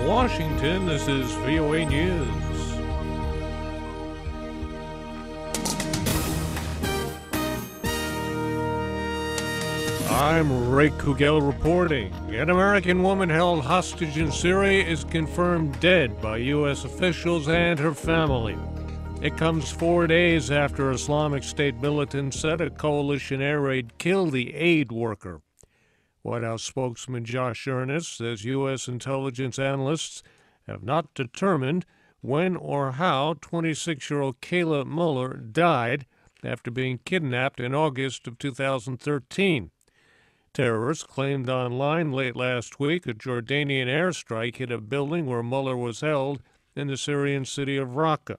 Washington, this is VOA News. I'm Ray Kouguell reporting. An American woman held hostage in Syria is confirmed dead by U.S. officials and her family. It comes 4 days after Islamic State militants said a coalition air raid killed the aid worker. White House spokesman Josh Earnest says U.S. intelligence analysts have not determined when or how 26-year-old Kayla Mueller died after being kidnapped in August of 2013. Terrorists claimed online late last week a Jordanian airstrike hit a building where Mueller was held in the Syrian city of Raqqa.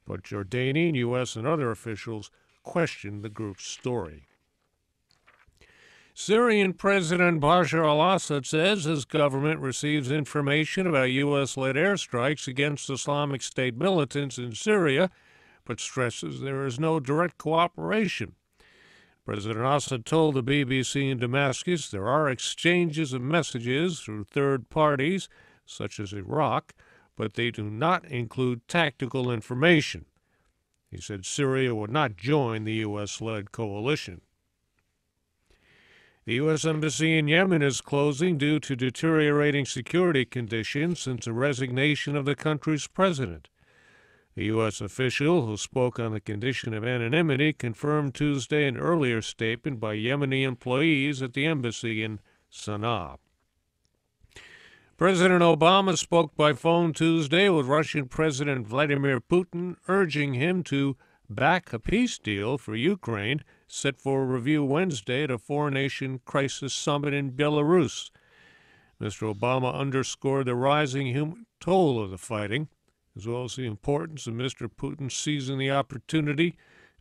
But Jordanian, U.S., and other officials questioned the group's story. Syrian President Bashar al-Assad says his government receives information about U.S.-led airstrikes against Islamic State militants in Syria, but stresses there is no direct cooperation. President Assad told the BBC in Damascus there are exchanges of messages through third parties, such as Iraq, but they do not include tactical information. He said Syria would not join the U.S.-led coalition. The U.S. Embassy in Yemen is closing due to deteriorating security conditions since the resignation of the country's president. The U.S. official who spoke on the condition of anonymity confirmed Tuesday an earlier statement by Yemeni employees at the embassy in Sana'a. President Obama spoke by phone Tuesday with Russian President Vladimir Putin, urging him to back a peace deal for Ukraine set for review Wednesday at a four-nation crisis summit in Belarus. Mr. Obama underscored the rising human toll of the fighting, as well as the importance of Mr. Putin seizing the opportunity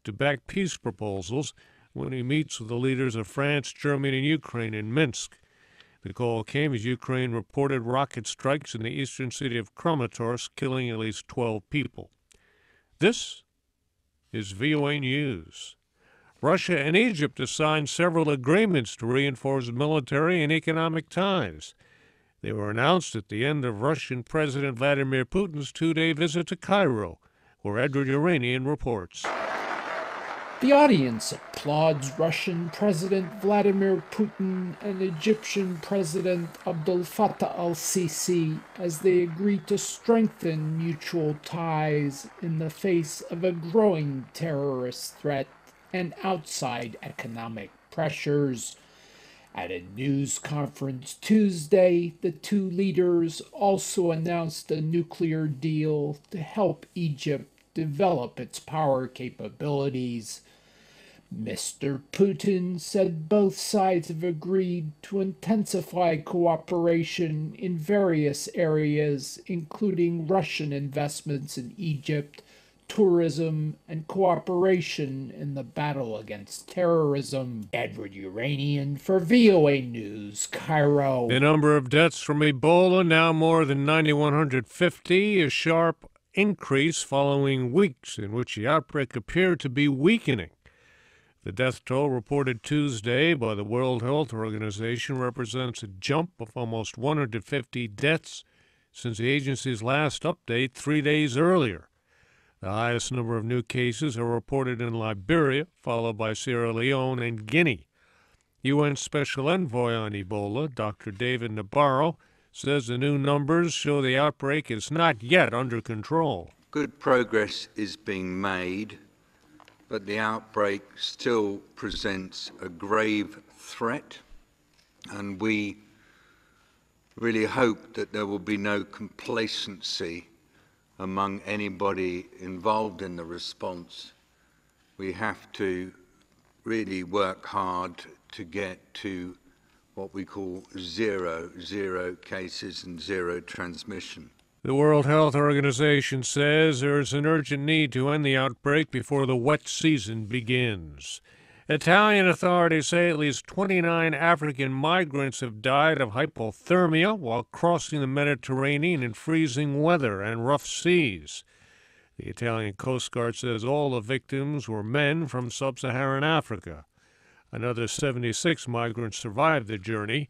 to back peace proposals when he meets with the leaders of France, Germany, and Ukraine in Minsk. The call came as Ukraine reported rocket strikes in the eastern city of Kramatorsk, killing at least 12 people. This is VOA News. Russia and Egypt have signed several agreements to reinforce military and economic ties. They were announced at the end of Russian President Vladimir Putin's two-day visit to Cairo, where Edward Uranian reports. The audience applauds Russian President Vladimir Putin and Egyptian President Abdel Fattah al-Sisi as they agree to strengthen mutual ties in the face of a growing terrorist threat and outside economic pressures. At a news conference Tuesday, the two leaders also announced a nuclear deal to help Egypt develop its power capabilities. Mr. Putin said both sides have agreed to intensify cooperation in various areas, including Russian investments in Egypt, tourism, and cooperation in the battle against terrorism. Edward Uranian for VOA News, Cairo. The number of deaths from Ebola now more than 9,150, a sharp increase following weeks in which the outbreak appeared to be weakening. The death toll reported Tuesday by the World Health Organization represents a jump of almost 150 deaths since the agency's last update 3 days earlier. The highest number of new cases are reported in Liberia, followed by Sierra Leone and Guinea. UN Special Envoy on Ebola, Dr. David Nabarro, says the new numbers show the outbreak is not yet under control. Good progress is being made, but the outbreak still presents a grave threat, and we really hope that there will be no complacency among anybody involved in the response. We have to really work hard to get to what we call zero cases and zero transmission. The World Health Organization says there is an urgent need to end the outbreak before the wet season begins. Italian authorities say at least 29 African migrants have died of hypothermia while crossing the Mediterranean in freezing weather and rough seas. The Italian Coast Guard says all the victims were men from sub-Saharan Africa. Another 76 migrants survived the journey.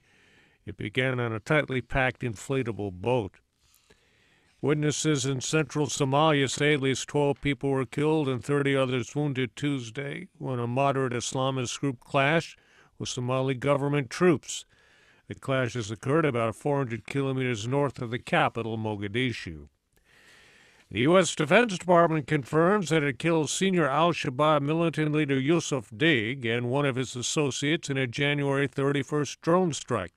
It began on a tightly packed inflatable boat. Witnesses in central Somalia say at least 12 people were killed and 30 others wounded Tuesday when a moderate Islamist group clashed with Somali government troops. The clashes occurred about 400 kilometers north of the capital, Mogadishu. The U.S. Defense Department confirms that it killed senior al-Shabaab militant leader Yusuf Dig and one of his associates in a January 31st drone strike.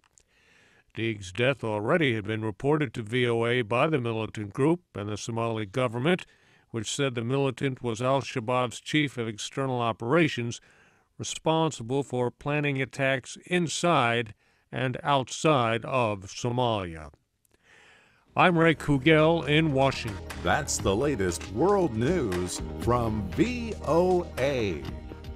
Dig's death already had been reported to VOA by the militant group and the Somali government, which said the militant was al-Shabaab's chief of external operations, responsible for planning attacks inside and outside of Somalia. I'm Ray Kouguell in Washington. That's the latest world news from VOA.